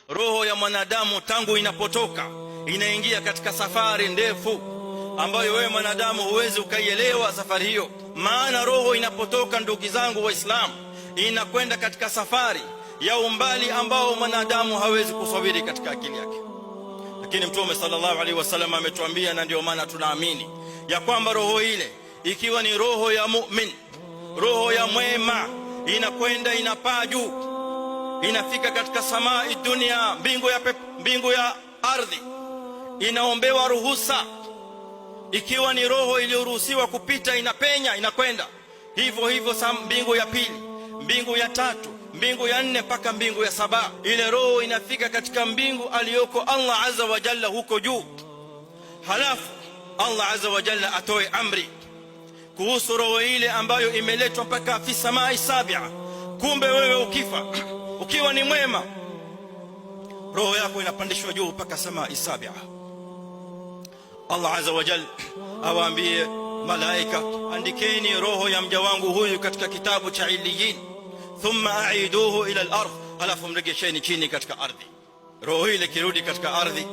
roho ya mwanadamu tangu inapotoka inaingia katika safari ndefu ambayo wewe mwanadamu huwezi ukaielewa safari hiyo. Maana roho inapotoka, ndugu zangu Waislamu, inakwenda katika safari ya umbali ambao mwanadamu hawezi kusawiri katika akili yake. Lakini Mtume sallallahu alaihi wasallam ametuambia, na ndio maana tunaamini ya kwamba roho ile ikiwa ni roho ya mu'min, roho ya mwema, inakwenda inapaa juu, inafika katika samaa dunia, mbingu ya ardhi, inaombewa ruhusa. Ikiwa ni roho iliyoruhusiwa kupita, inapenya, inakwenda hivyo hivyo, mbingu ya pili, mbingu ya tatu, mbingu ya nne, mpaka mbingu ya saba. Ile roho inafika katika mbingu aliyoko Allah azza wa jalla huko juu. Halafu Allah azza wa jalla atoe amri kuhusu roho ile ambayo imeletwa mpaka fi samai sabia. Kumbe wewe ukifa ukiwa ni mwema, roho yako inapandishwa juu mpaka samai sabia. Allah azza wa jalla awaambie malaika, andikeni roho ya mja wangu huyu katika kitabu cha Iliyin, thumma aiduhu ila al-ardh, halafu mregesheni chini katika ardhi. Roho ile kirudi katika ardhi,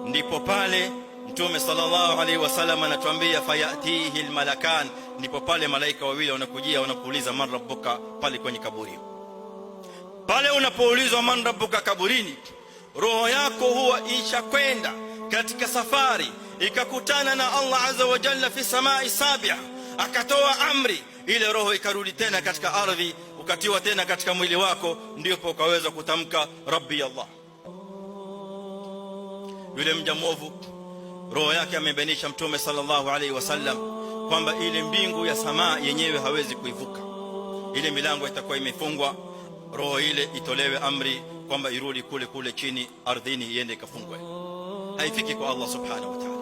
ndipo pale Mtume sallallahu alaihi wasallam anatuambia fayatihi almalakan, ndipo pale malaika wawili wanakujia, wanakuuliza man rabbuka, pale kwenye kaburi. Pale unapoulizwa man rabbuka kaburini, roho yako huwa ishakwenda katika safari, ikakutana na Allah azza wa jalla fi samai sabia, akatoa amri, ile roho ikarudi tena katika ardhi, ukatiwa tena katika mwili wako, ndipo ukaweza kutamka rabbi Allah. Yule mja mwovu, roho yake amebainisha Mtume sallallahu alaihi wasallam kwamba ile mbingu ya samaa yenyewe hawezi kuivuka, ile milango itakuwa imefungwa. Roho ile itolewe amri kwamba irudi kule chini ardhini, iende ikafungwe, haifiki kwa Allah subhanahu wa ta'ala.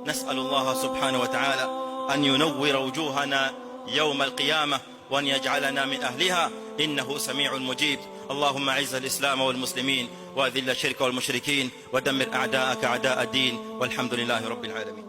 Nas'alullah subhanahu wa ta'ala an yunawwira wujuhana yawm al-qiyamah wa an yaj'alana min ahliha, innahu sami'un mujib. اللهم اعز الإسلام والمسلمين وأذل الشرك والمشركين ودمر أعداءك أعداء الدين، والحمد لله رب العالمين.